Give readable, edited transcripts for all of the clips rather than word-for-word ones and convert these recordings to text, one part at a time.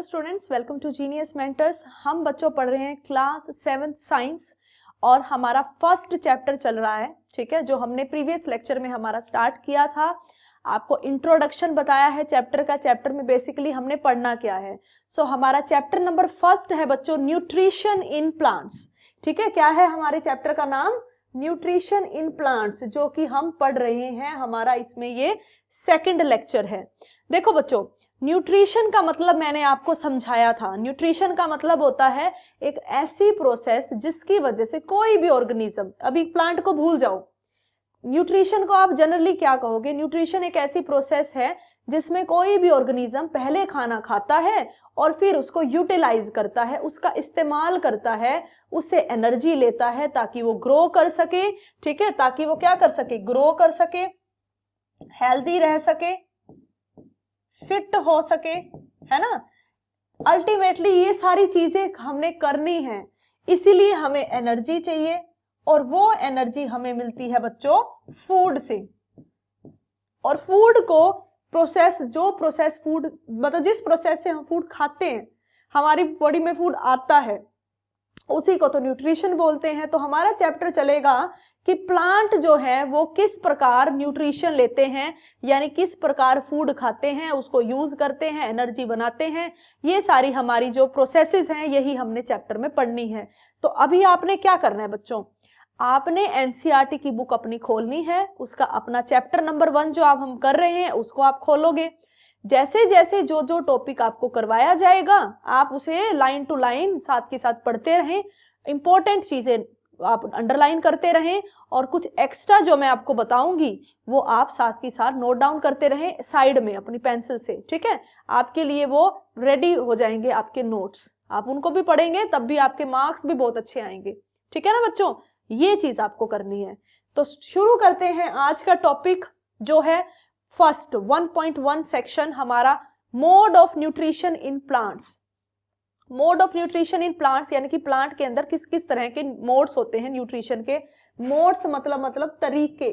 Students, welcome to Genius Mentors. हम बच्चों पढ़ रहे हैं क्लास 7th साइंस और हमारा फर्स्ट चैप्टर चल रहा है। ठीक है, जो हमने प्रीवियस लेक्चर में हमारा स्टार्ट किया था, आपको इंट्रोडक्शन बताया है चैप्टर का। चैप्टर में बेसिकली हमने पढ़ना क्या है। हमारा चैप्टर नंबर फर्स्ट है बच्चों, न्यूट्रिशन इन प्लांट्स। ठीक है, क्या है हमारे चैप्टर का नाम? न्यूट्रिशन इन प्लांट्स, जो कि हम पढ़ रहे हैं। हमारा इसमें ये सेकंड लेक्चर है। देखो बच्चों, न्यूट्रिशन का मतलब मैंने आपको समझाया था। न्यूट्रिशन का मतलब होता है एक ऐसी प्रोसेस जिसकी वजह से कोई भी ऑर्गेनिज्म, अभी प्लांट को भूल जाओ, न्यूट्रिशन को आप जनरली क्या कहोगे? न्यूट्रिशन एक ऐसी प्रोसेस है जिसमें कोई भी ऑर्गेनिज्म पहले खाना खाता है और फिर उसको यूटिलाइज करता है, उसका इस्तेमाल करता है, उससे एनर्जी लेता है ताकि वो ग्रो कर सके। ठीक है, ताकि वो क्या कर सके? ग्रो कर सके, हेल्दी रह सके, फिट हो सके, है ना। अल्टीमेटली ये सारी चीजें हमने करनी है, इसीलिए हमें एनर्जी चाहिए और वो एनर्जी हमें मिलती है बच्चों फूड से। और फूड को प्रोसेस, जो प्रोसेस फूड मतलब जिस प्रोसेस से हम फूड खाते हैं, हमारी बॉडी में फूड आता है, उसी को तो न्यूट्रिशन बोलते हैं। तो हमारा चैप्टर चलेगा कि प्लांट जो है वो किस प्रकार न्यूट्रिशन लेते हैं, यानी किस प्रकार फूड खाते हैं, उसको यूज करते हैं, एनर्जी बनाते हैं। ये सारी हमारी जो प्रोसेसेस हैं, यही हमने चैप्टर में पढ़नी है। तो अभी आपने क्या करना है बच्चों? आपने एनसीईआरटी की बुक अपनी खोलनी है, उसका अपना चैप्टर नंबर 1 जो आप हम कर रहे हैं उसको आप खोलोगे। जैसे जैसे जो जो टॉपिक आपको करवाया जाएगा, आप उसे लाइन टू लाइन साथ के साथ पढ़ते रहें, इंपॉर्टेंट चीजें आप अंडरलाइन करते रहें, और कुछ एक्स्ट्रा जो मैं आपको बताऊंगी वो आप साथ के साथ नोट डाउन करते रहें साइड में अपनी पेंसिल से। ठीक है, आपके लिए वो रेडी हो जाएंगे आपके नोट्स, आप उनको भी पढ़ेंगे तब भी आपके मार्क्स भी बहुत अच्छे आएंगे। ठीक है ना बच्चों, ये चीज आपको करनी है। तो शुरू करते हैं आज का टॉपिक जो है फर्स्ट 1.1 सेक्शन हमारा, mode of nutrition in plants. Mode of nutrition in plants यानी कि प्लांट के अंदर किस किस तरह के मोड्स होते हैं न्यूट्रिशन के। मोड्स मतलब तरीके,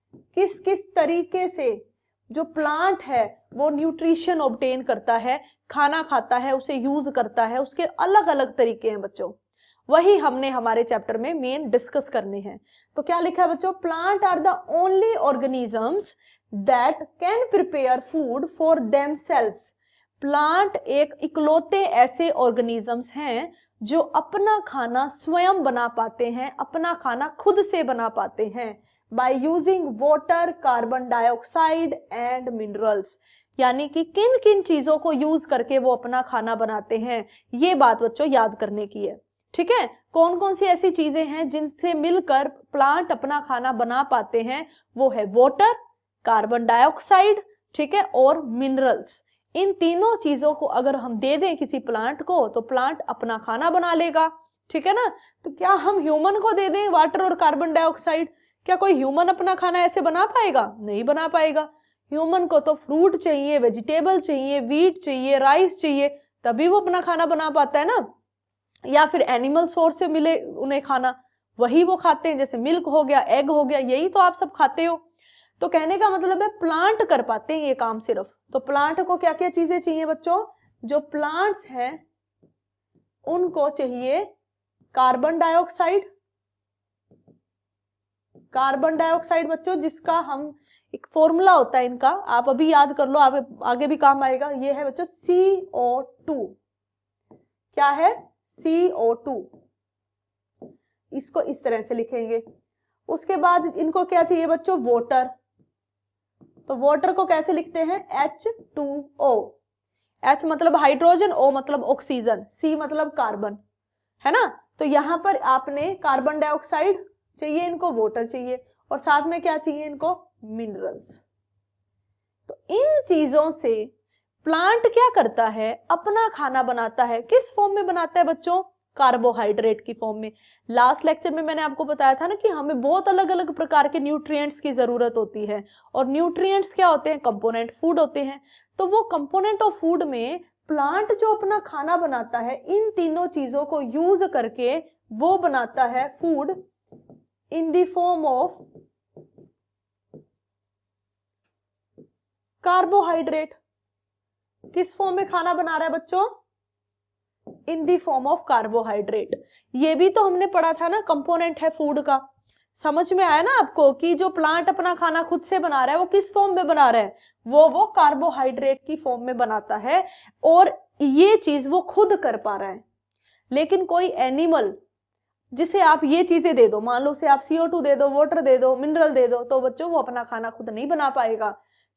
किस किस तरीके से जो प्लांट है वो न्यूट्रिशन ऑब्टेन करता है, खाना खाता है, उसे यूज करता है, उसके अलग अलग तरीके हैं बच्चों। वही हमने हमारे चैप्टर में मेन डिस्कस करने हैं। तो क्या लिखा है बच्चों? Plant are the only organisms that can prepare food for themselves. Plant एक इकलौते ऐसे ऑर्गेनिजम्स हैं जो अपना खाना स्वयं बना पाते हैं, अपना खाना खुद से बना पाते हैं by using water, carbon dioxide and minerals. यानी कि किन किन चीजों को यूज करके वो अपना खाना बनाते हैं, ये बात बच्चों याद करने की है। ठीक है, कौन कौन सी ऐसी चीजें हैं जिनसे मिलकर प्लांट अपना खाना बना पाते हैं? वो है वाटर, कार्बन डाइऑक्साइड, ठीक है, और मिनरल्स। इन तीनों चीजों को अगर हम दे दें किसी प्लांट को तो प्लांट अपना खाना बना लेगा। ठीक है ना। तो क्या हम ह्यूमन को दे दें वाटर और कार्बन डाइऑक्साइड? क्या कोई ह्यूमन अपना खाना ऐसे बना पाएगा? नहीं बना पाएगा। ह्यूमन को तो फ्रूट चाहिए, वेजिटेबल चाहिए, व्हीट चाहिए, राइस चाहिए, तभी वो अपना खाना बना पाता है ना। या फिर एनिमल सोर्स से मिले उन्हें खाना, वही वो खाते हैं, जैसे मिल्क हो गया, एग हो गया, यही तो आप सब खाते हो। तो कहने का मतलब है प्लांट कर पाते हैं ये काम सिर्फ। तो प्लांट को क्या क्या चीजें चाहिए बच्चों? जो प्लांट्स हैं उनको चाहिए कार्बन डाइऑक्साइड, कार्बन डाइऑक्साइड बच्चों, जिसका हम एक फॉर्मूला होता है इनका, आप अभी याद कर लो, आप आगे भी काम आएगा। ये है बच्चों CO2। क्या है? CO2। इसको इस तरह से लिखेंगे। उसके बाद इनको क्या चाहिए बच्चों? वाटर। तो वाटर को कैसे लिखते हैं? H2O। H मतलब हाइड्रोजन, O मतलब ऑक्सीजन, C मतलब कार्बन, है ना। तो यहां पर आपने कार्बन डाइऑक्साइड चाहिए, इनको वाटर चाहिए, और साथ में क्या चाहिए इनको? मिनरल्स। तो इन चीजों से प्लांट क्या करता है? अपना खाना बनाता है। किस फॉर्म में बनाता है बच्चों? कार्बोहाइड्रेट की फॉर्म में। लास्ट लेक्चर में मैंने आपको बताया था ना कि हमें बहुत अलग अलग प्रकार के न्यूट्रिएंट्स की जरूरत होती है, और न्यूट्रिएंट्स क्या होते हैं? कंपोनेंट फूड होते हैं। तो वो कंपोनेंट ऑफ फूड में प्लांट जो अपना खाना बनाता है, इन तीनों चीजों को यूज करके वो बनाता है food in the form of carbohydrate. किस फॉर्म में खाना बना रहा है बच्चों? इन दी फॉर्म ऑफ कार्बोहाइड्रेट। ये भी तो हमने पढ़ा था ना, कंपोनेंट है फूड का। समझ में आया ना आपको कि जो प्लांट अपना खाना खुद से बना रहा है वो किस फॉर्म में बना रहा है? वो कार्बोहाइड्रेट की फॉर्म में बनाता है, और ये चीज वो खुद कर पा रहा है। लेकिन कोई एनिमल जिसे आप ये चीजें दे दो, मान लो उसे आप CO2 दे दो, वाटर दे दो, मिनरल दे दो, तो बच्चों वो अपना खाना खुद नहीं बना पाएगा,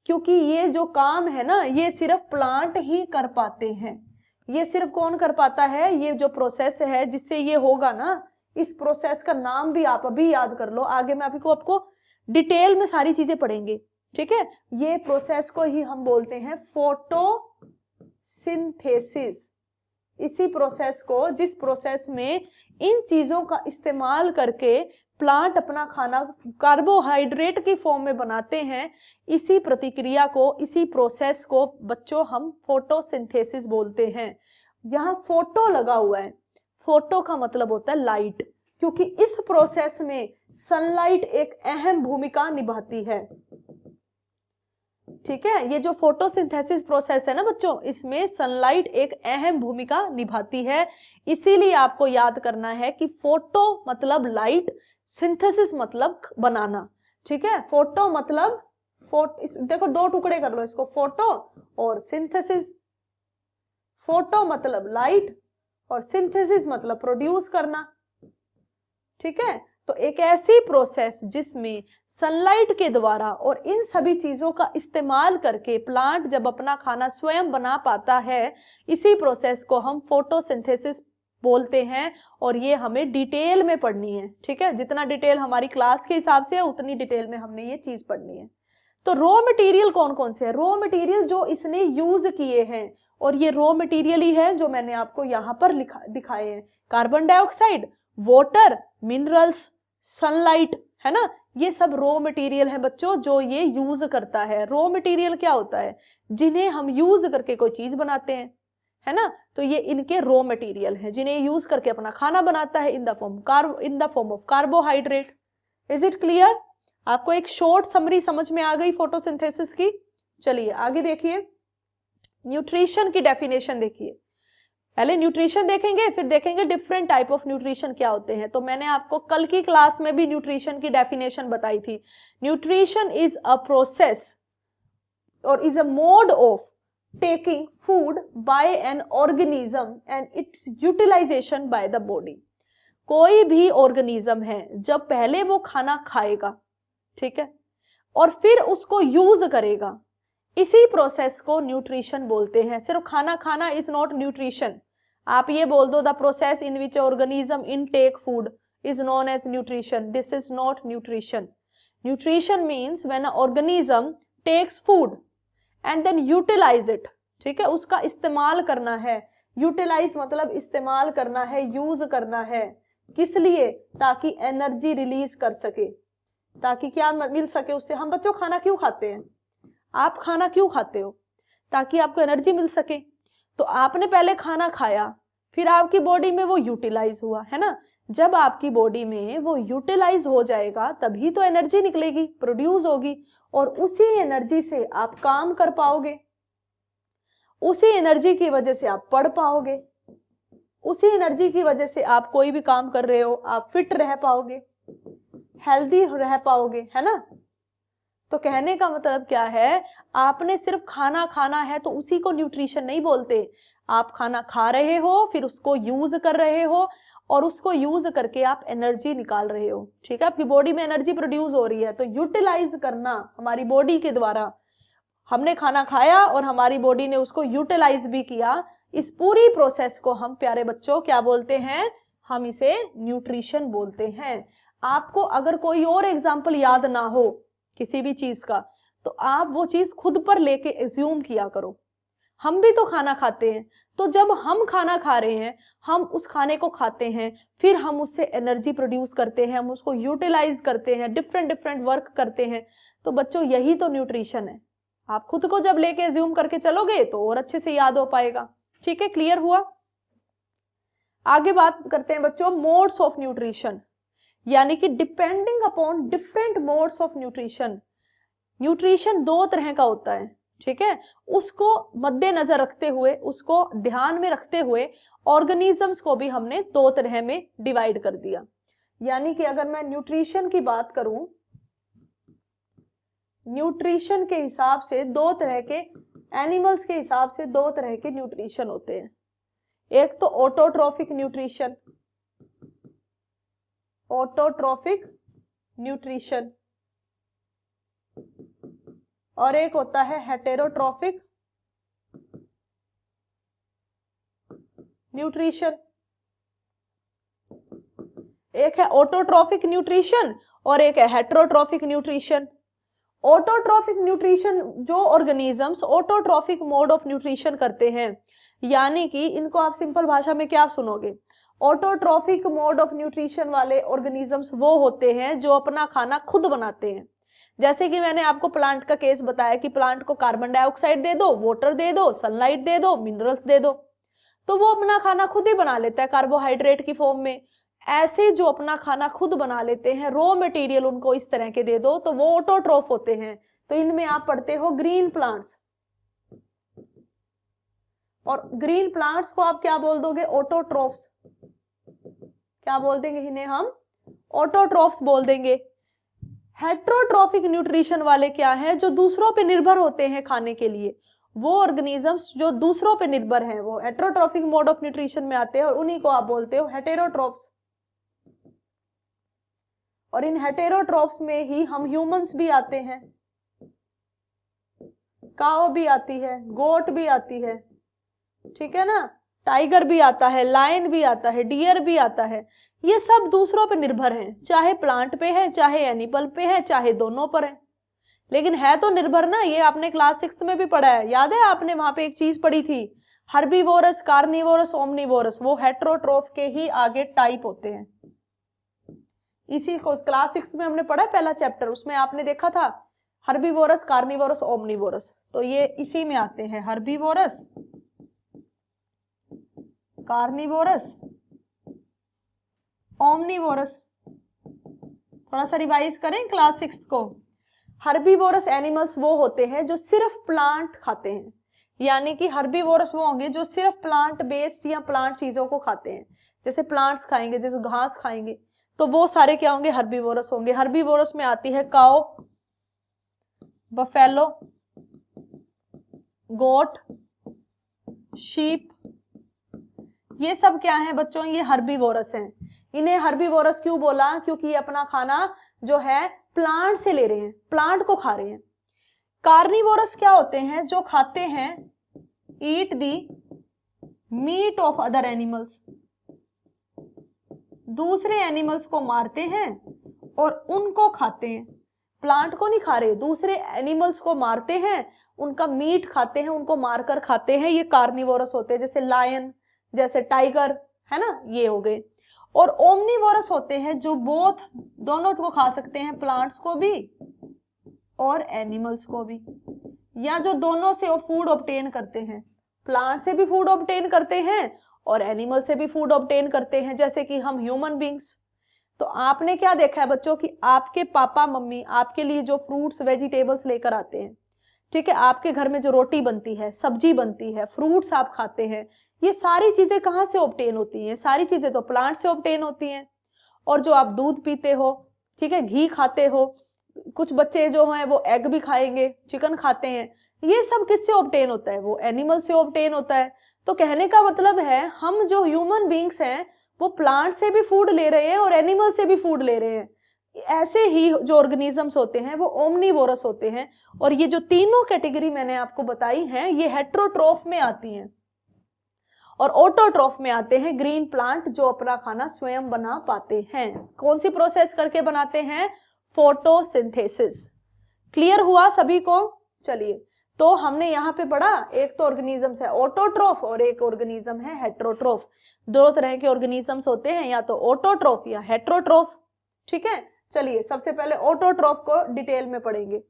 क्योंकि ये जो काम है ना ये सिर्फ प्लांट ही कर पाते हैं। ये सिर्फ कौन कर पाता है? ये जो प्रोसेस है जिससे ये होगा ना, इस प्रोसेस का नाम भी आप अभी याद कर लो, आगे मैं आपको डिटेल में सारी चीजें पढ़ेंगे, ठीक है। ये प्रोसेस को ही हम बोलते हैं फोटोसिंथेसिस। इसी प्रोसेस को, जिस प्रोसेस में इन चीजों का इस्तेमाल करके प्लांट अपना खाना कार्बोहाइड्रेट की फॉर्म में बनाते हैं, इसी प्रतिक्रिया को, इसी प्रोसेस को बच्चों हम फोटोसिंथेसिस बोलते हैं। यहाँ फोटो लगा हुआ है, फोटो का मतलब होता है लाइट, क्योंकि इस प्रोसेस में सनलाइट एक अहम भूमिका निभाती है, ठीक है। ये जो फोटोसिंथेसिस प्रोसेस है ना बच्चों, इसमें सनलाइट एक अहम भूमिका निभाती है। इसीलिए आपको याद करना है कि फोटो मतलब लाइट, सिंथेसिस मतलब बनाना, ठीक है। फोटो मतलब देखो दो टुकड़े कर लो इसको, फोटो और सिंथेसिस। फोटो मतलब लाइट और सिंथेसिस मतलब प्रोड्यूस करना, ठीक है। तो एक ऐसी प्रोसेस जिसमें सनलाइट के द्वारा और इन सभी चीजों का इस्तेमाल करके प्लांट जब अपना खाना स्वयं बना पाता है, इसी प्रोसेस को हम फोटोसिंथेसिस बोलते हैं। और ये हमें डिटेल में पढ़नी है, ठीक है। जितना डिटेल हमारी क्लास के हिसाब से है उतनी डिटेल में हमने ये चीज पढ़नी है। तो रॉ मटेरियल कौन कौन से है? रॉ मटेरियल जो इसने यूज किए हैं, और ये रॉ मटेरियल ही है जो मैंने आपको यहाँ पर दिखाए हैं। Carbon dioxide, water, minerals, sunlight, है ना, ये सब रॉ मटेरियल है बच्चों जो ये यूज करता है। रॉ मटेरियल क्या होता है? जिन्हें हम यूज करके कोई चीज बनाते हैं, है ना। तो ये इनके रॉ मटेरियल हैं जिन्हें यूज करके अपना खाना बनाता है in the form of carbohydrate. Is it clear? आपको एक शॉर्ट समरी समझ में आ गई फोटोसिंथेसिस की? चलिए आगे देखिए, न्यूट्रिशन की डेफिनेशन देखिए। पहले न्यूट्रिशन देखेंगे, फिर देखेंगे डिफरेंट टाइप ऑफ न्यूट्रिशन क्या होते हैं। तो मैंने आपको कल की क्लास में भी न्यूट्रिशन की डेफिनेशन बताई थी। न्यूट्रिशन इज अ प्रोसेस और is a mode of taking food by an organism and its utilisation by the body. कोई भी ऑर्गेनिज्म है जब पहले वो खाना खाएगा, ठीक है, और फिर उसको यूज करेगा, इसी प्रोसेस को न्यूट्रिशन बोलते हैं। सिर्फ खाना खाना इज नॉट न्यूट्रिशन। आप ये बोल दो the process in which organism intake food is known as nutrition, this is not nutrition. Nutrition means when a organism takes food and then utilise it, ठीक है, उसका इस्तेमाल करना है। यूटिलाइज मतलब इस्तेमाल करना है, यूज करना है। किस लिए? ताकि एनर्जी रिलीज कर सके, ताकि क्या मिल सके उससे। हम बच्चों खाना क्यों खाते हैं? आप खाना क्यों खाते हो? ताकि आपको एनर्जी मिल सके। तो आपने पहले खाना खाया, फिर आपकी बॉडी में वो यूटिलाइज हुआ, है ना। जब आपकी बॉडी में वो यूटिलाइज हो जाएगा तभी तो एनर्जी निकलेगी, प्रोड्यूस होगी, और उसी एनर्जी से आप काम कर पाओगे, उसी एनर्जी की वजह से आप पढ़ पाओगे, उसी एनर्जी की वजह से आप कोई भी काम कर रहे हो आप फिट रह पाओगे, हेल्दी रह पाओगे, है ना। तो कहने का मतलब क्या है? आपने सिर्फ खाना खाना है तो उसी को न्यूट्रिशन नहीं बोलते। आप खाना खा रहे हो, फिर उसको यूज कर रहे हो, और उसको यूज करके आप एनर्जी निकाल रहे हो, ठीक है। आपकी बॉडी में एनर्जी प्रोड्यूस हो रही है, तो यूटिलाइज करना हमारी बॉडी के द्वारा। हमने खाना खाया और हमारी बॉडी ने उसको यूटिलाइज भी किया। इस पूरी प्रोसेस को हम प्यारे बच्चों क्या बोलते हैं? हम इसे न्यूट्रिशन बोलते हैं। आपको अगर कोई और एग्जाम्पल याद ना हो किसी भी चीज का, तो आप वो चीज खुद पर लेके एज्यूम किया करो। हम भी तो खाना खाते हैं, तो जब हम खाना खा रहे हैं, हम उस खाने को खाते हैं, फिर हम उससे एनर्जी प्रोड्यूस करते हैं, हम उसको यूटिलाइज करते हैं, डिफरेंट डिफरेंट वर्क करते हैं। तो बच्चों यही तो न्यूट्रिशन है। आप खुद को जब लेके एज्यूम करके चलोगे तो और अच्छे से याद हो पाएगा, ठीक है। क्लियर हुआ? आगे बात करते हैं बच्चों मोड्स ऑफ न्यूट्रिशन, यानी कि depending upon different modes of nutrition. Nutrition दो तरह का होता है, ठीक है, उसको मद्देनजर रखते हुए, उसको ध्यान में रखते हुए ऑर्गेनिजम्स को भी हमने दो तरह में डिवाइड कर दिया। यानी कि अगर मैं न्यूट्रिशन की बात करूं, न्यूट्रिशन के हिसाब से दो तरह के, एनिमल्स के हिसाब से दो तरह के न्यूट्रिशन होते हैं। एक तो ऑटोट्रॉफिक न्यूट्रिशन, ऑटोट्रॉफिक न्यूट्रिशन, और एक होता है हेटेरोट्रॉफिक न्यूट्रिशन। एक है ऑटोट्रॉफिक न्यूट्रिशन और एक है हेटेरोट्रॉफिक न्यूट्रिशन। ऑटोट्रॉफिक न्यूट्रिशन, जो organisms autotrophic mode of nutrition करते हैं, यानी कि इनको आप सिंपल भाषा में क्या सुनोगे, ऑटोट्रॉफिक मोड ऑफ न्यूट्रिशन वाले ऑर्गेनिजम्स वो होते हैं जो अपना खाना खुद बनाते हैं। जैसे कि मैंने आपको प्लांट का केस बताया कि प्लांट को कार्बन डाइऑक्साइड दे दो, वाटर दे दो, सनलाइट दे दो, मिनरल्स दे दो, तो वो अपना खाना खुद ही बना लेता है कार्बोहाइड्रेट की फॉर्म में। ऐसे जो अपना खाना खुद बना लेते हैं, रॉ मटेरियल उनको इस तरह के दे दो, तो वो ऑटोट्रॉफ होते हैं। तो इनमें आप पढ़ते हो ग्रीन प्लांट्स, और ग्रीन प्लांट्स को आप क्या बोल दोगे, ऑटोट्रॉफ्स। क्या बोल देंगे इन्हें हम, ऑटोट्रॉफ्स बोल देंगे। हेटेरोट्रॉफिक न्यूट्रिशन वाले क्या है, जो दूसरों पे निर्भर होते हैं खाने के लिए, वो ऑर्गेनिजम्स जो दूसरों पे निर्भर हैं, वो हेटेरोट्रॉफिक मोड ऑफ न्यूट्रिशन में आते हैं, और उन्हीं को आप बोलते हो हेटेरोट्रॉफ्स। और इन हेटेरोट्रॉफ्स में ही हम ह्यूमंस भी आते हैं, काऊ भी आती है, गोट भी आती है, ठीक है ना, टाइगर भी आता है, लायन भी आता है, डियर भी आता है। ये सब दूसरों पे निर्भर हैं, चाहे प्लांट पे है, चाहे एनिमल पे है, चाहे दोनों पर है, लेकिन है तो निर्भर ना। ये आपने क्लास 6 में भी पढ़ा है, याद है, आपने वहां पे एक चीज पढ़ी थी, हर्बीवोरस, कार्निवोरस, ओमनीवोरस, वो हेटेरोट्रॉफ के ही आगे टाइप होते हैं। इसी को क्लास 6 में हमने पढ़ा, पहला चैप्टर, उसमें आपने देखा था हर्बीवोरस, कार्निवोरस, ओमनीवोरस, तो ये इसी में आते हैं, हर्बीवोरस, कार्निवोरस, ओमनीवोरस। थोड़ा सा रिवाइज करें क्लास 6 को। हर्बीवोरस एनिमल्स वो होते हैं जो सिर्फ प्लांट खाते हैं, यानी कि हर्बीवोरस वो होंगे जो सिर्फ प्लांट बेस्ड या प्लांट चीजों को खाते हैं, जैसे प्लांट्स खाएंगे, जैसे घास खाएंगे, तो वो सारे क्या होंगे, हर्बीवोरस होंगे। हर्बीवोरस में आती है काऊ, बफेलो, गोट, शीप, ये सब क्या है बच्चों, ये हर्बीवोरस हैं। इन्हें हर्बीवोरस क्यों बोला, क्योंकि ये अपना खाना जो है प्लांट से ले रहे हैं, प्लांट को खा रहे हैं। कार्निवोरस क्या होते हैं, जो खाते हैं, ईट दी मीट ऑफ अदर एनिमल्स, दूसरे एनिमल्स को मारते हैं और उनको खाते हैं, प्लांट को नहीं खा रहे, दूसरे एनिमल्स को मारते हैं, उनका मीट खाते हैं, उनको मारकर खाते हैं, ये कार्निवोरस होते हैं। जैसे लायन, जैसे टाइगर, है ना, ये हो गए। और ओमनीवोरस होते हैं जो बोथ, दोनों को खा सकते हैं, प्लांट्स को भी और एनिमल्स को भी, या जो दोनों से वो फूड ऑब्टेन करते हैं, प्लांट से भी फूड ऑब्टेन करते हैं और एनिमल से भी फूड ऑब्टेन करते हैं, जैसे कि हम ह्यूमन बींग्स। तो आपने क्या देखा है बच्चों कि आपके पापा मम्मी आपके लिए जो फ्रूट्स वेजिटेबल्स लेकर आते हैं, ठीक है, आपके घर में जो रोटी बनती है, सब्जी बनती है, फ्रूट्स आप खाते हैं, ये सारी चीजें कहाँ से ऑब्टेन होती हैं, सारी चीजें तो प्लांट से ऑब्टेन होती हैं। और जो आप दूध पीते हो, ठीक है, घी खाते हो, कुछ बच्चे जो हैं वो एग भी खाएंगे, चिकन खाते हैं, ये सब किससे ऑब्टेन होता है, वो एनिमल से ऑब्टेन होता है। तो कहने का मतलब है हम जो ह्यूमन बींग्स हैं वो प्लांट से भी फूड ले रहे हैं और एनिमल से भी फूड ले रहे हैं। ऐसे ही जो ऑर्गेनिजम्स होते हैं वो ओमनीवोरस होते हैं। और ये जो तीनों कैटेगरी मैंने आपको बताई हैं, ये हेटेरोट्रॉफ में आती हैं और ऑटोट्रॉफ में आते हैं ग्रीन प्लांट, जो अपना खाना स्वयं बना पाते हैं। कौन सी प्रोसेस करके बनाते हैं, फोटोसिंथेसिस। क्लियर हुआ सभी को? चलिए, तो हमने यहाँ पे पढ़ा, एक तो ऑर्गेनिजम्स है ऑटोट्रॉफ और एक ऑर्गेनिज्म है हेटेरोट्रॉफ। दो तरह के ऑर्गेनिजम्स होते हैं, या तो ऑटोट्रॉफ या हेटेरोट्रॉफ, ठीक है। चलिए सबसे पहले ऑटोट्रॉफ को डिटेल में पढ़ेंगे।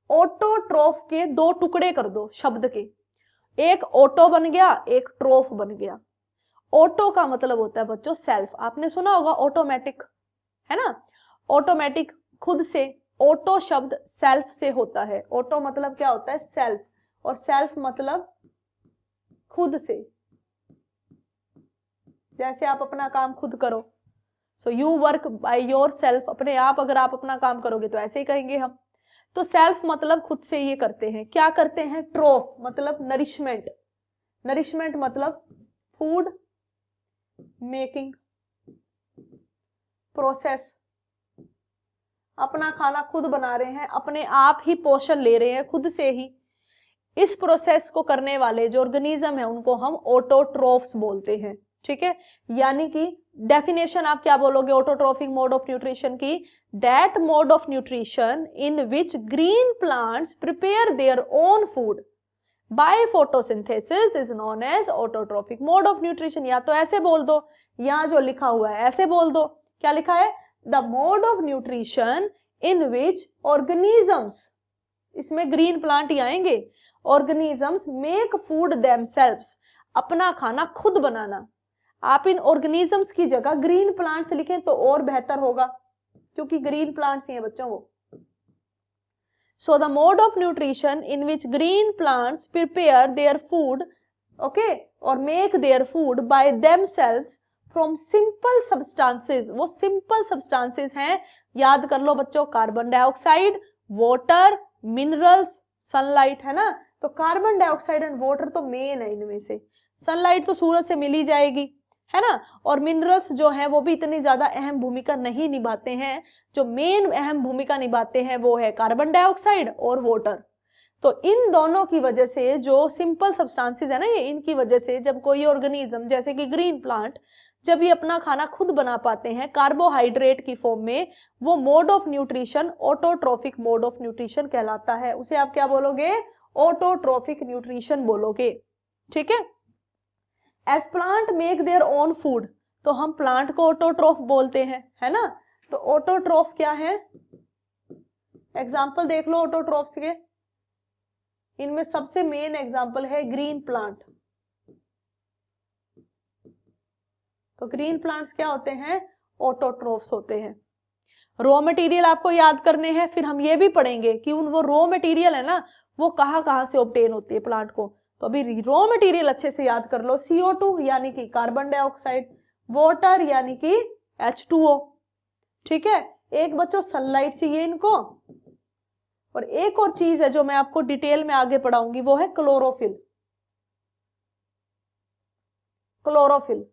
ऑटोट्रॉफ के दो टुकड़े कर दो शब्द के, एक ऑटो बन गया, एक ट्रोफ बन गया। ऑटो का मतलब होता है बच्चों सेल्फ, आपने सुना होगा ऑटोमेटिक, है ना, ऑटोमेटिक खुद से। ऑटो शब्द सेल्फ से होता है, ऑटो मतलब क्या होता है, सेल्फ, और सेल्फ मतलब खुद से, जैसे आप अपना काम खुद करो। So you work by your self, अपने आप अगर आप अपना काम करोगे तो ऐसे ही कहेंगे हम। तो सेल्फ मतलब खुद से ये करते हैं। क्या करते हैं? ट्रोफ मतलब नरिशमेंट, नरिशमेंट मतलब फूड मेकिंग प्रोसेस, अपना खाना खुद बना रहे हैं, अपने आप ही पोषण ले रहे हैं खुद से ही। इस प्रोसेस को करने वाले जो ऑर्गेनिज्म है उनको हम ऑटोट्रोफ्स बोलते हैं, ठीक है। यानी कि डेफिनेशन आप क्या बोलोगे ऑटोट्रोफिक मोड ऑफ न्यूट्रिशन की? That mode of nutrition in which green plants prepare their own food by photosynthesis is known as autotrophic mode of nutrition. या तो ऐसे बोल दो, यहाँ जो लिखा हुआ है ऐसे बोल दो। क्या लिखा है? The mode of nutrition in which organisms, इसमें ग्रीन प्लांट ही आएंगे, ऑर्गेनिजम्स मेक फूड देमसेल्व्स, अपना खाना खुद बनाना। आप इन ऑर्गेनिजम्स की जगह ग्रीन प्लांट्स लिखें तो और बेहतर होगा, क्योंकि ग्रीन प्लांट्स ही हैं बच्चों वो। So the mode of nutrition in which green plants prepare their food, okay, और make their food by themselves from simple substances. वो सिंपल सब्सटेंसेस हैं, याद कर लो बच्चों, carbon dioxide, water, minerals, sunlight, है ना। तो कार्बन डाइऑक्साइड एंड वाटर तो मेन है इनमें से। सनलाइट तो सूरज से मिल ही जाएगी, है ना। और मिनरल्स जो है वो भी इतनी ज्यादा अहम भूमिका नहीं निभाते हैं। जो मेन अहम भूमिका निभाते हैं वो है कार्बन डाइऑक्साइड और वाटर। तो इन दोनों की वजह से जो सिंपल सब्सटेंसेस है ना, ये इनकी वजह से जब कोई ऑर्गेनिज्म जैसे कि ग्रीन प्लांट जब ये अपना खाना खुद बना पाते हैं कार्बोहाइड्रेट की फॉर्म में, वो mode of nutrition autotrophic mode of nutrition कहलाता है। उसे आप क्या बोलोगे? ऑटोट्रोफिक न्यूट्रिशन बोलोगे, ठीक है। As plant make their own food, तो हम प्लांट को ऑटोट्रोफ बोलते हैं, है ना। तो ऑटोट्रोफ क्या है? एग्जाम्पल देख लो ऑटोट्रोफ्स के। इनमें सबसे मेन एग्जाम्पल है ग्रीन प्लांट। तो ग्रीन प्लांट्स क्या होते हैं? ऑटोट्रोफ्स होते हैं। रॉ मटेरियल आपको याद करने हैं, फिर हम ये भी पढ़ेंगे कि वो रॉ मटेरियल है ना वो कहाँ से ऑब्टेन होती है प्लांट को। तो अभी रॉ मटेरियल अच्छे से याद कर लो। CO2 यानी कि कार्बन डाइऑक्साइड, वाटर यानी कि H2O, ठीक है। एक बच्चों सनलाइट चाहिए इनको, और एक और चीज है जो मैं आपको डिटेल में आगे पढ़ाऊंगी, वो है क्लोरोफिल। क्लोरोफिल,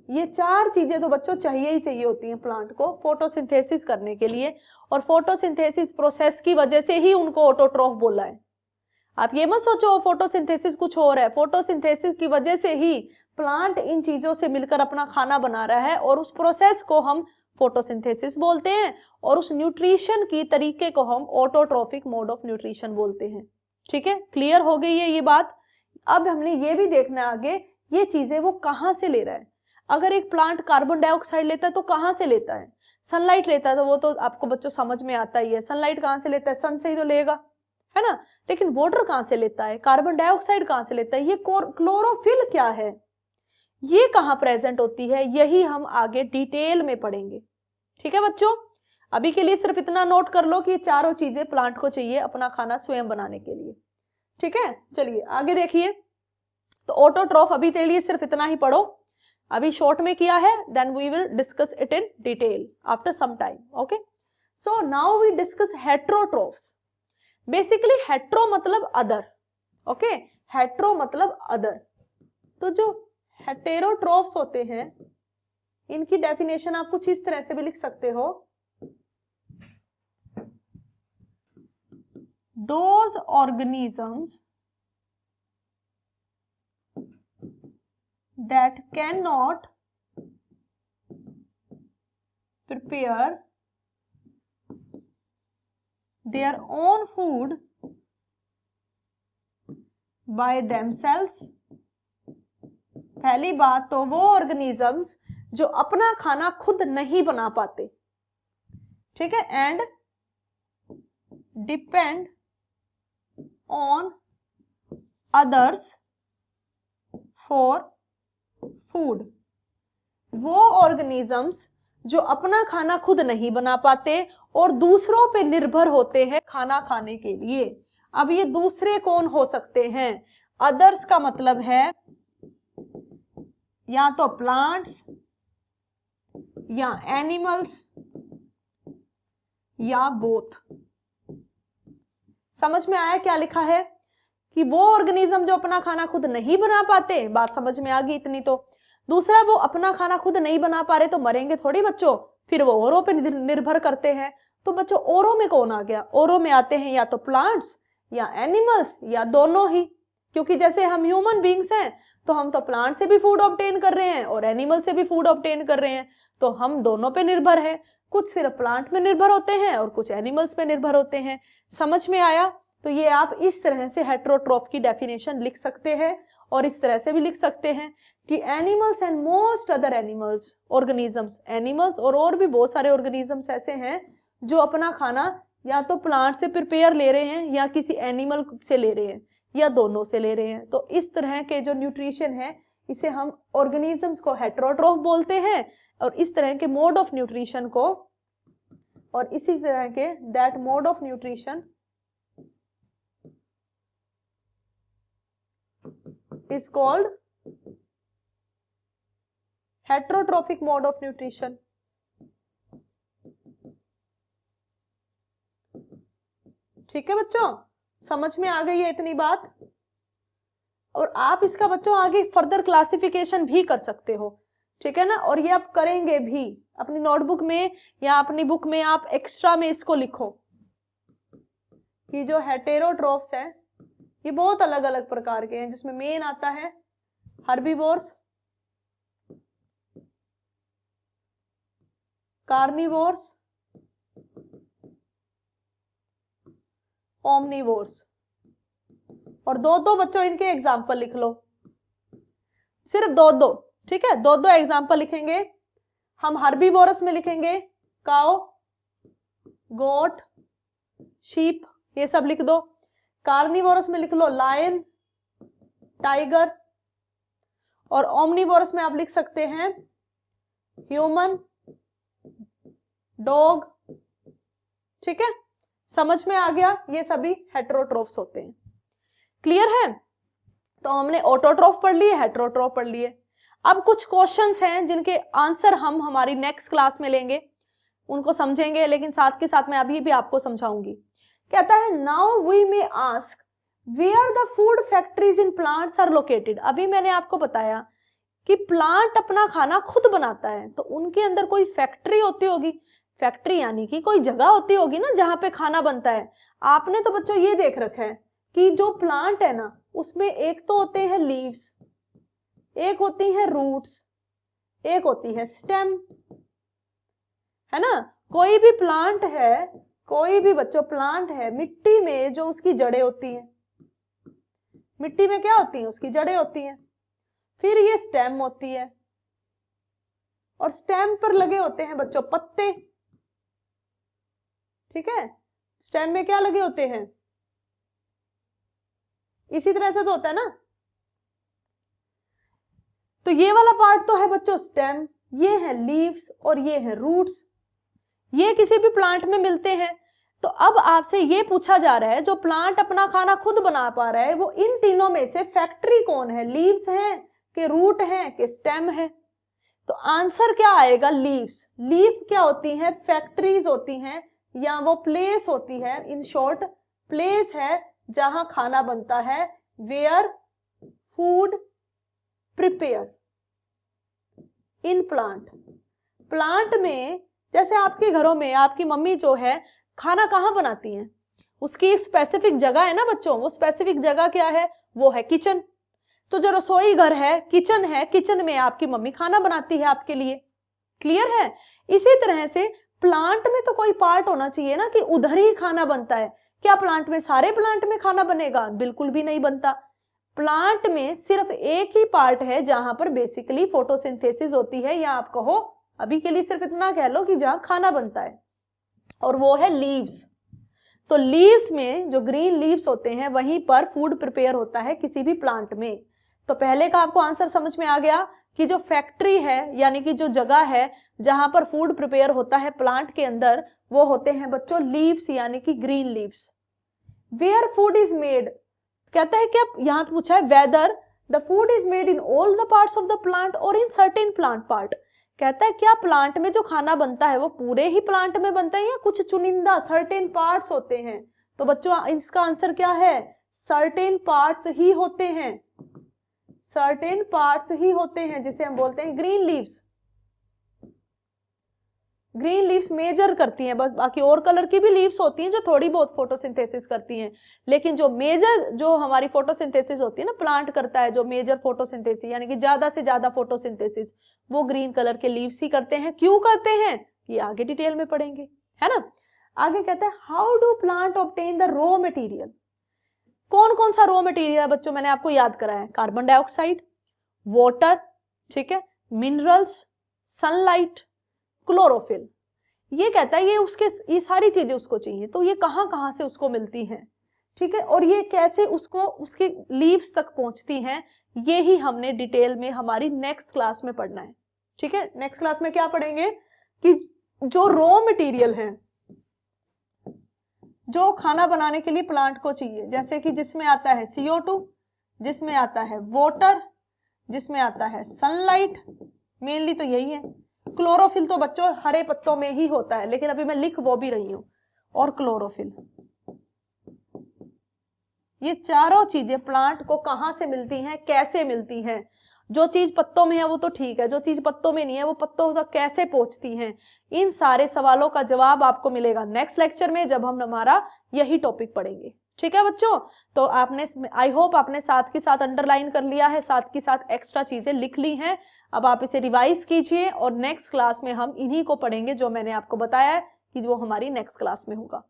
ये चार चीजें तो बच्चों चाहिए ही चाहिए होती हैं प्लांट को फोटोसिंथेसिस करने के लिए। और फोटोसिंथेसिस प्रोसेस की वजह से ही उनको ऑटोट्रोफ बोला है। आप ये मत सोचो फोटोसिंथेसिस कुछ और है, फोटोसिंथेसिस की वजह से ही प्लांट इन चीजों से मिलकर अपना खाना बना रहा है, और उस प्रोसेस को हम फोटोसिंथेसिस बोलते हैं, और उस न्यूट्रिशन की तरीके को हम ऑटोट्रोफिक मोड ऑफ न्यूट्रिशन बोलते हैं, ठीक है। क्लियर हो गई है ये बात। अब हमने ये भी देखना है आगे ये चीजें वो कहाँ से ले रहा है। अगर एक प्लांट कार्बन डाइऑक्साइड लेता है तो कहाँ से लेता है? सनलाइट लेता है तो वो तो आपको बच्चों समझ में आता ही है, सनलाइट कहाँ से लेता है? सन से ही तो लेगा, है ना। लेकिन वाटर कहाँ से लेता है? कार्बन डाइऑक्साइड कहाँ से लेता है? ये क्लोरोफिल क्या है, ये कहाँ प्रेजेंट होती है, यही हम आगे डिटेल में पढ़ेंगे, ठीक है बच्चों। अभी के लिए सिर्फ इतना नोट कर लो कि ये चारों चीजें प्लांट को चाहिए अपना खाना स्वयं बनाने के लिए, ठीक है। चलिए आगे देखिए। तो ऑटोट्रोफ अभी के लिए सिर्फ इतना ही पढ़ो, अभी शॉर्ट में किया है, then we will discuss it in detail after some time, okay. So now we discuss heterotrophs. Basically hetero मतलब अदर, ओके, हेट्रो मतलब अदर। तो जो हेटेरोट्रोफ्स होते हैं इनकी डेफिनेशन आप कुछ इस तरह से भी लिख सकते हो, those organisms that cannot prepare their own food by themselves। पहली बात तो वो ऑर्गेनिजम्स जो अपना खाना खुद नहीं बना पाते, ठीक है, and depend on others for food. वो ऑर्गेनिजम्स जो अपना खाना खुद नहीं बना पाते और दूसरों पे निर्भर होते हैं खाना खाने के लिए। अब ये दूसरे कौन हो सकते हैं? अदर्स का मतलब है या तो प्लांट्स या एनिमल्स या बोथ। समझ में आया क्या लिखा है? कि वो ऑर्गेनिज्म जो अपना खाना खुद नहीं बना पाते, बात समझ में आ गई इतनी तो। दूसरा, वो अपना खाना खुद नहीं बना पा रहे तो मरेंगे थोड़ी बच्चों, फिर वो औरों पे निर्भर करते हैं। तो बच्चों औरों में कौन आ गया? औरों में आते हैं या तो प्लांट्स या एनिमल्स या दोनों ही, क्योंकि जैसे हम ह्यूमन बींग्स हैं तो हम तो प्लांट से भी फूड ऑब्टेन कर रहे हैं और एनिमल से भी फूड ऑब्टेन कर रहे हैं, तो हम दोनों पे निर्भर है। कुछ सिर्फ प्लांट में निर्भर होते हैं और कुछ एनिमल्स पे निर्भर होते हैं। समझ में आया? तो ये आप इस तरह से हेटेरोट्रॉफ की डेफिनेशन लिख सकते हैं और इस तरह से भी लिख सकते हैं कि animals and most other animals organisms, animals और भी बहुत सारे ऑर्गेनिजम्स ऐसे हैं जो अपना खाना या तो प्लांट से प्रिपेयर ले रहे हैं या किसी एनिमल से ले रहे हैं या दोनों से ले रहे हैं। तो इस तरह के जो न्यूट्रिशन है इसे हम ऑर्गेनिजम्स को हेटेरोट्रॉफ बोलते हैं और इस तरह के मोड ऑफ न्यूट्रिशन को, और इसी तरह के that mode of nutrition is called heterotrophic mode of nutrition। ठीक है बच्चों, समझ में आ गई है इतनी बात? और आप इसका बच्चों आगे फर्दर क्लासिफिकेशन भी कर सकते हो, ठीक है ना? और ये आप करेंगे भी अपनी नोटबुक में या अपनी बुक में, आप एक्स्ट्रा में इसको लिखो कि जो हेटेरोट्रॉफ्स हैं ये बहुत अलग अलग प्रकार के हैं, जिसमें मेन आता है हर्बीवोर्स, कार्निवोर्स, ओमनीवोर्स। और दो दो बच्चों इनके एग्जाम्पल लिख लो, सिर्फ दो दो, ठीक है? दो दो एग्जाम्पल लिखेंगे हम। हर्बीवोरस में लिखेंगे काओ, गोट, शीप, ये सब लिख दो। कार्निवोरस में लिख लो लायन, टाइगर। और ओमनीवोरस में आप लिख सकते हैं ह्यूमन, डॉग। ठीक है, समझ में आ गया? ये सभी हेटेरोट्रॉफ्स होते हैं। क्लियर है? तो हमने ऑटोट्रॉफ पढ़ लिए, हेटेरोट्रॉफ पढ़ लिए। अब कुछ क्वेश्चंस हैं जिनके आंसर हम हमारी नेक्स्ट क्लास में लेंगे, उनको समझेंगे, लेकिन साथ के साथ मैं अभी भी आपको समझाऊंगी। कहता है now we may ask where the food factories in plants are located. अभी मैंने आपको बताया कि प्लांट अपना खाना खुद बनाता है, तो उनके अंदर कोई फैक्ट्री होती होगी। फैक्ट्री यानी कि कोई जगह होती होगी ना जहां पे खाना बनता है। आपने तो बच्चों ये देख रखा है कि जो प्लांट है ना उसमें एक तो होते हैं लीव्स, एक होती है रूट्स, एक होती है स्टेम, है ना? कोई भी प्लांट है, कोई भी बच्चों प्लांट है, मिट्टी में जो उसकी जड़ें होती हैं, मिट्टी में क्या होती हैं? उसकी जड़ें होती हैं। फिर ये स्टेम होती है और स्टेम पर लगे होते हैं बच्चों पत्ते। ठीक है, स्टेम में क्या लगे होते हैं? इसी तरह से तो होता है ना। तो ये वाला पार्ट तो है बच्चों स्टेम, ये है लीव्स और ये है रूट्स। ये किसी भी प्लांट में मिलते हैं। तो अब आपसे ये पूछा जा रहा है जो प्लांट अपना खाना खुद बना पा रहा है वो इन तीनों में से फैक्ट्री कौन है? लीव्स हैं कि रूट है कि स्टेम है? तो आंसर क्या आएगा? लीव्स। लीफ क्या होती हैं? फैक्ट्रीज होती हैं या वो प्लेस होती है, इन शॉर्ट प्लेस है जहां खाना बनता है, where food prepare in plant. Plant में जैसे आपके घरों में आपकी मम्मी जो है खाना कहाँ बनाती हैं, उसकी स्पेसिफिक जगह है ना बच्चों। वो स्पेसिफिक जगह क्या है? वो है किचन। तो जो रसोई घर है, किचन में आपकी मम्मी खाना बनाती है आपके लिए। क्लियर है? इसी तरह से प्लांट में तो कोई पार्ट होना चाहिए ना कि उधर ही खाना बनता है। क्या प्लांट में सारे प्लांट में खाना बनेगा? बिल्कुल भी नहीं बनता। प्लांट में सिर्फ एक ही पार्ट है जहां पर बेसिकली फोटोसिंथेसिस होती है, या आप कहो अभी के लिए सिर्फ इतना कह लो कि जहां खाना बनता है, और वो है लीव्स। तो लीव्स में जो ग्रीन लीव्स होते हैं वहीं पर फूड प्रिपेयर होता है किसी भी प्लांट में। तो पहले का आपको आंसर समझ में आ गया कि जो फैक्ट्री है यानी कि जो जगह है जहां पर फूड प्रिपेयर होता है प्लांट के अंदर, वो होते हैं बच्चों लीव्स यानी कि green leaves. Where food is made, कहता है कि अब यहाँ पूछा है whether the food is made in all the parts of the plant और इन सर्टेन प्लांट पार्ट, कहता है क्या प्लांट में जो खाना बनता है वो पूरे ही प्लांट में बनता है या कुछ चुनिंदा सर्टेन पार्ट्स होते हैं। तो बच्चों इसका आंसर क्या है, सर्टेन पार्ट्स ही होते हैं, सर्टेन पार्ट्स ही होते हैं, जिसे हम बोलते हैं green leaves. Green leaves major करती हैं, बस बाकी और कलर की भी लीव्स होती हैं जो थोड़ी बहुत फोटोसिंथेसिस करती हैं, लेकिन जो मेजर जो हमारी फोटोसिंथेसिस होती है ना, प्लांट करता है जो मेजर फोटोसिंथेसिस यानी कि ज्यादा से ज्यादा फोटोसिंथेसिस, वो ग्रीन कलर के लीव्स ही करते हैं। क्यों करते हैं ये आगे डिटेल में पढ़ेंगे, है ना। आगे कहते हैं how do plant obtain the raw material, कौन कौन सा रॉ मटेरियल है बच्चों, मैंने आपको याद कराया है, कार्बन डाइऑक्साइड, वाटर, ठीक है, मिनरल्स, सनलाइट, क्लोरोफिल। ये कहता है ये सारी चीजें उसको चाहिए, तो ये कहां से उसको मिलती हैं, ठीक है, और ये कैसे उसको उसके लीव्स तक पहुंचती हैं, ये ही हमने डिटेल में हमारी नेक्स्ट क्लास में पढ़ना है, ठीक है। नेक्स्ट क्लास में क्या पढ़ेंगे कि जो रॉ मटेरियल है जो खाना बनाने के लिए प्लांट को चाहिए, जैसे कि जिसमें आता है CO2, जिसमें आता है वाटर, जिसमें आता है सनलाइट, मेनली तो यही है। क्लोरोफिल तो बच्चों हरे पत्तों में ही होता है, लेकिन अभी मैं लिख वो भी रही हूं, और क्लोरोफिल। ये चारों चीजें प्लांट को कहां से मिलती हैं, कैसे मिलती हैं, जो चीज पत्तों में है वो तो ठीक है, जो चीज पत्तों में नहीं है वो पत्तों तक कैसे पहुंचती हैं, इन सारे सवालों का जवाब आपको मिलेगा नेक्स्ट लेक्चर में, जब हम हमारा यही टॉपिक पढ़ेंगे, ठीक है बच्चों। तो आपने, आई होप आपने साथ के साथ अंडरलाइन कर लिया है, साथ के साथ एक्स्ट्रा चीजें लिख ली हैं। अब आप इसे रिवाइज कीजिए और नेक्स्ट क्लास में हम इन्हीं को पढ़ेंगे जो मैंने आपको बताया है कि वो हमारी नेक्स्ट क्लास में होगा,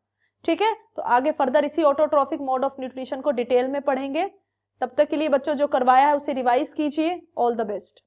ठीक है। तो आगे फर्दर इसी ऑटोट्रॉफिक मोड ऑफ न्यूट्रिशन को डिटेल में पढ़ेंगे। तब तक के लिए बच्चों जो करवाया है उसे रिवाइज कीजिए। All the best.